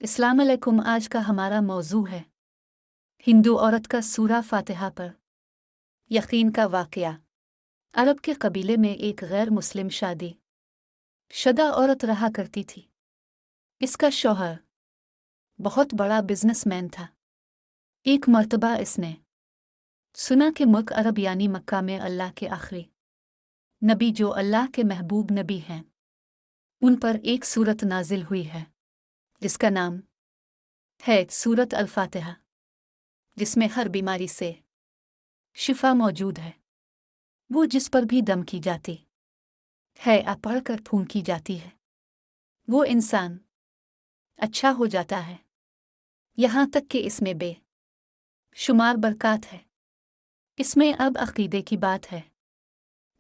अस्सलाम अलैकुम। आज का हमारा मौजू है हिंदू औरत का सूरा फातिहा पर यकीन का वाक़या। अरब के कबीले में एक गैर मुस्लिम शादी शुदा औरत रहा करती थी। इसका शौहर बहुत बड़ा बिजनेसमैन था। एक मर्तबा इसने सुना कि मुल्क अरब यानी मक्का में अल्लाह के आखिरी नबी जो अल्लाह के महबूब नबी हैं, उन पर एक सूरत नाजिल हुई है जिसका नाम है सूरत अल-फातिहा, जिसमें हर बीमारी से शिफा मौजूद है। वो जिस पर भी दम की जाती है या पढ़कर फूंकी जाती है, वो इंसान अच्छा हो जाता है। यहाँ तक कि इसमें बेशुमार बरक़ात है। इसमें अब अक़ीदे की बात है।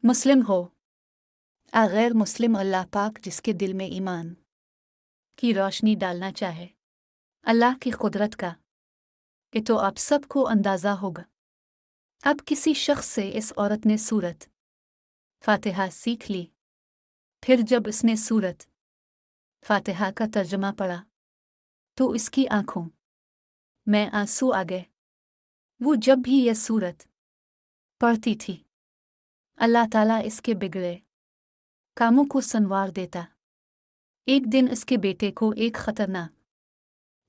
मुस्लिम हो या गैर मुस्लिम, अल्लाह पाक जिसके दिल में ईमान की रोशनी डालना चाहे, अल्लाह की कुदरत का ये तो आप सबको अंदाज़ा होगा। अब किसी शख्स से इस औरत ने सूरत फातिहा सीख ली। फिर जब इसने सूरत फातिहा का तर्जमा पढ़ा तो इसकी आंखों में आंसू आ गए। वो जब भी यह सूरत पढ़ती थी, अल्लाह ताला इसके बिगड़े कामों को संवार देता। एक दिन इसके बेटे को एक खतरनाक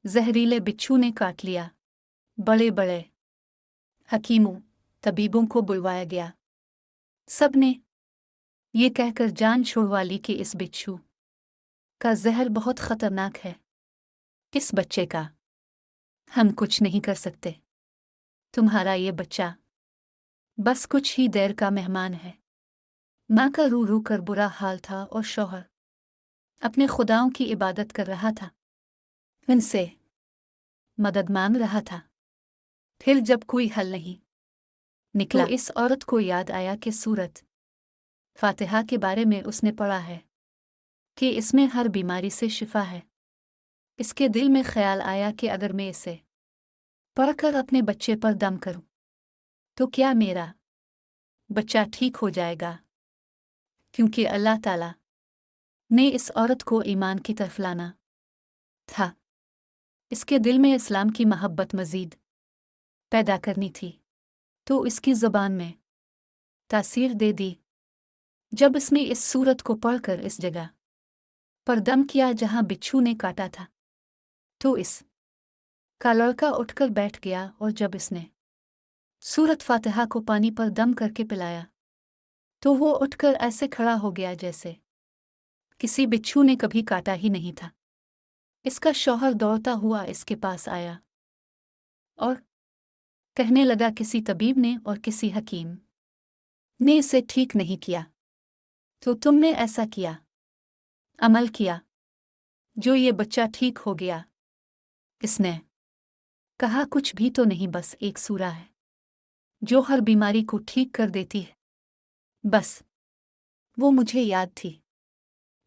जहरीले बिच्छू ने काट लिया। बड़े बड़े हकीमों तबीबों को बुलवाया गया। सब ने ये कहकर जान छुड़वा ली कि इस बिच्छू का जहर बहुत खतरनाक है। इस बच्चे का हम कुछ नहीं कर सकते। तुम्हारा ये बच्चा बस कुछ ही देर का मेहमान है। माँ का रू रू कर बुरा हाल था और शौहर अपने खुदाओं की इबादत कर रहा था, उनसे मदद मांग रहा था। फिर जब कोई हल नहीं निकला तो इस औरत को याद आया कि सूरत फातिहा के बारे में उसने पढ़ा है कि इसमें हर बीमारी से शिफा है। इसके दिल में ख्याल आया कि अगर मैं इसे पढ़कर अपने बच्चे पर दम करूं तो क्या मेरा बच्चा ठीक हो जाएगा, क्योंकि अल्लाह ताला ने इस औरत को ईमान की तरफ लाना था। इसके दिल में इस्लाम की मोहब्बत मज़ीद पैदा करनी थी, तो इसकी ज़ुबान में तासीर दे दी। जब इसने इस सूरत को पढ़कर इस जगह पर दम किया जहां बिच्छू ने काटा था, तो इस का लड़का उठकर बैठ गया और जब इसने सूरत फातिहा को पानी पर दम करके पिलाया तो वो उठकर ऐसे खड़ा हो गया जैसे किसी बिच्छू ने कभी काटा ही नहीं था। इसका शौहर दौड़ता हुआ इसके पास आया और कहने लगा, किसी तबीब ने और किसी हकीम ने इसे ठीक नहीं किया, तो तुमने ऐसा किया अमल किया जो ये बच्चा ठीक हो गया। इसने कहा, कुछ भी तो नहीं, बस एक सूरा है जो हर बीमारी को ठीक कर देती है। बस वो मुझे याद थी,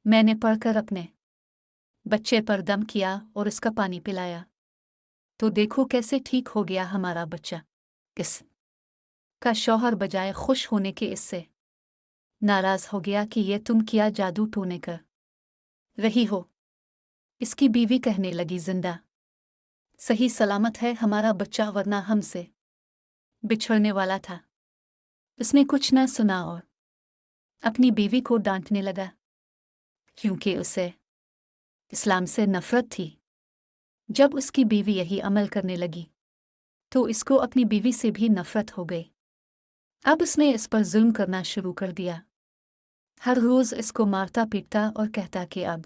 मैंने पढ़कर अपने बच्चे पर दम किया और इसका पानी पिलाया, तो देखो कैसे ठीक हो गया हमारा बच्चा। किस का शौहर बजाय खुश होने के इससे नाराज हो गया कि ये तुम क्या जादू टोने कर रही हो। इसकी बीवी कहने लगी, जिंदा सही सलामत है हमारा बच्चा, वरना हमसे बिछड़ने वाला था। उसने कुछ न सुना और अपनी बीवी को डांटने लगा, क्योंकि उसे इस्लाम से नफरत थी। जब उसकी बीवी यही अमल करने लगी तो इसको अपनी बीवी से भी नफरत हो गई। अब उसने इस पर जुल्म करना शुरू कर दिया। हर रोज़ इसको मारता पीटता और कहता कि अब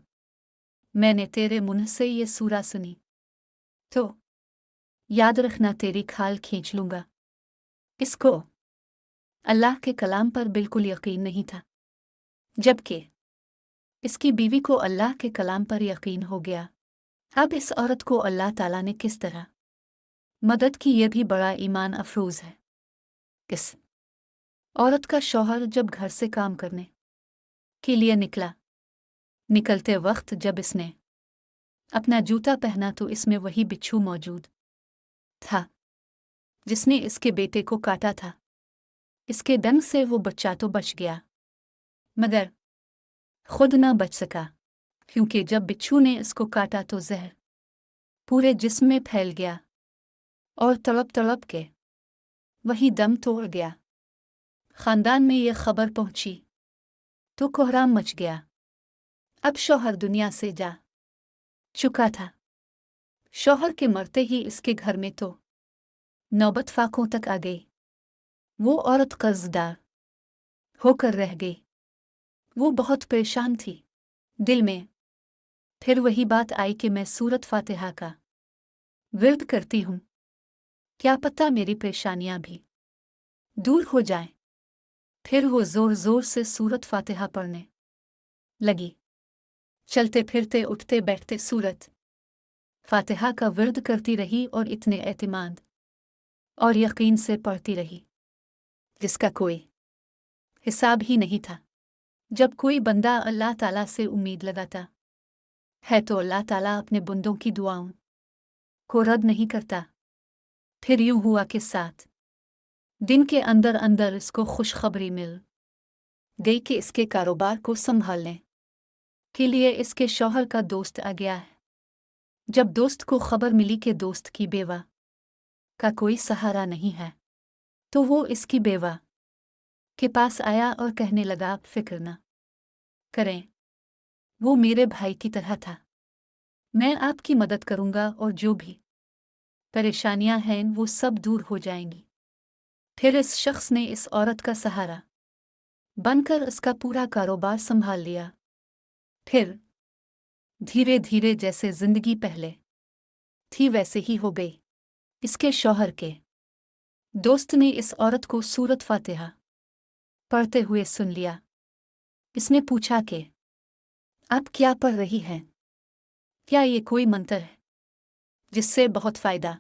मैंने तेरे मुंह से ये सूरा सुनी तो याद रखना, तेरी खाल खींच लूंगा। इसको अल्लाह के कलाम पर बिल्कुल यकीन नहीं था, जबकि इसकी बीवी को अल्लाह के कलाम पर यकीन हो गया। अब इस औरत को अल्लाह ताला ने किस तरह मदद की, यह भी बड़ा ईमान अफरोज़ है। इस औरत का शौहर जब घर से काम करने के लिए निकलते वक्त जब इसने अपना जूता पहना तो इसमें वही बिच्छू मौजूद था जिसने इसके बेटे को काटा था। इसके डंग से वो बच्चा तो बच गया, मगर खुद न बच सका, क्योंकि जब बिच्छू ने इसको काटा तो जहर पूरे जिस्म में फैल गया और तड़प तड़प के वही दम तोड़ गया। खानदान में यह खबर पहुंची तो कोहराम मच गया। अब शौहर दुनिया से जा चुका था। शौहर के मरते ही इसके घर में तो नौबत फाकों तक आ गई। वो औरत कर्जदार होकर रह गई। वो बहुत परेशान थी दिल में। फिर वही बात आई कि मैं सूरत फातिहा का विर्द करती हूँ, क्या पता मेरी परेशानियां भी दूर हो जाएं। फिर वो जोर जोर से सूरत फातिहा पढ़ने लगी। चलते फिरते उठते बैठते सूरत फातिहा का विर्द करती रही और इतने एतमाद और यकीन से पढ़ती रही जिसका कोई हिसाब ही नहीं था। जब कोई बंदा अल्लाह ताला से उम्मीद लगाता है तो अल्लाह ताला अपने बंदों की दुआओं को रद्द नहीं करता। फिर यूं हुआ कि 7 दिन के अंदर अंदर इसको खुशखबरी मिल गई कि इसके कारोबार को संभालने के लिए इसके शौहर का दोस्त आ गया है। जब दोस्त को खबर मिली कि दोस्त की बेवा का कोई सहारा नहीं है तो वो इसकी बेवा के पास आया और कहने लगा, फिक्र न करें, वो मेरे भाई की तरह था। मैं आपकी मदद करूंगा और जो भी परेशानियां हैं वो सब दूर हो जाएंगी। फिर इस शख्स ने इस औरत का सहारा बनकर इसका पूरा कारोबार संभाल लिया। फिर धीरे धीरे जैसे जिंदगी पहले थी वैसे ही हो गई। इसके शौहर के दोस्त ने इस औरत को सूरत फातिहा पढ़ते हुए सुन लिया। इसने पूछा कि आप क्या पढ़ रही हैं? क्या ये कोई मंत्र है जिससे बहुत फायदा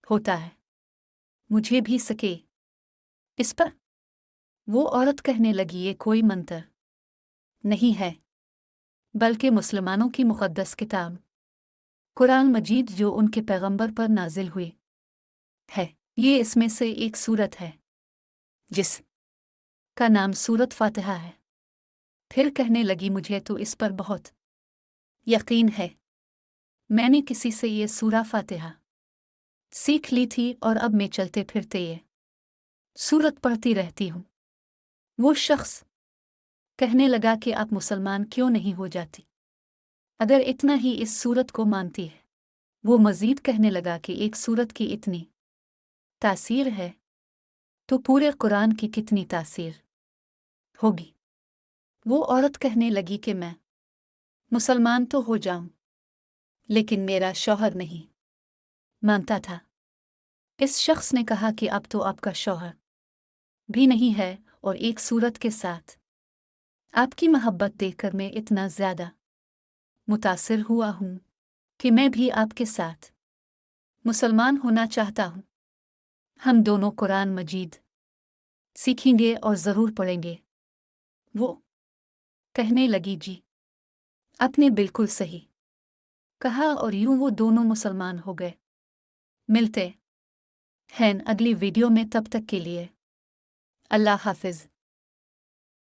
होता है? मुझे भी सके इस पर। वो औरत कहने लगी, ये कोई मंत्र नहीं है बल्कि मुसलमानों की मुक़द्दस किताब कुरान मजीद जो उनके पैगंबर पर नाजिल हुई है। ये इसमें से एक सूरत है जिस का नाम सूरत फातिहा है। फिर कहने लगी, मुझे तो इस पर बहुत यकीन है। मैंने किसी से ये सूरा फातिहा सीख ली थी और अब मैं चलते फिरते ये सूरत पढ़ती रहती हूँ। वो शख्स कहने लगा कि आप मुसलमान क्यों नहीं हो जाती अगर इतना ही इस सूरत को मानती है। वो मजीद कहने लगा कि एक सूरत की इतनी तासीर है तो पूरे कुरान की कितनी तासीर होगी। वो औरत कहने लगी कि मैं मुसलमान तो हो जाऊं लेकिन मेरा शौहर नहीं मानता था। इस शख्स ने कहा कि अब तो आपका शौहर भी नहीं है और एक सूरत के साथ आपकी मोहब्बत देखकर मैं इतना ज़्यादा मुतासिर हुआ हूँ कि मैं भी आपके साथ मुसलमान होना चाहता हूँ। हम दोनों कुरान मजीद सीखेंगे और ज़रूर पढ़ेंगे। वो कहने लगी, जी आपने बिल्कुल सही कहा, और यूं वो दोनों मुसलमान हो गए। मिलते हैं अगली वीडियो में, तब तक के लिए अल्लाह हाफिज़।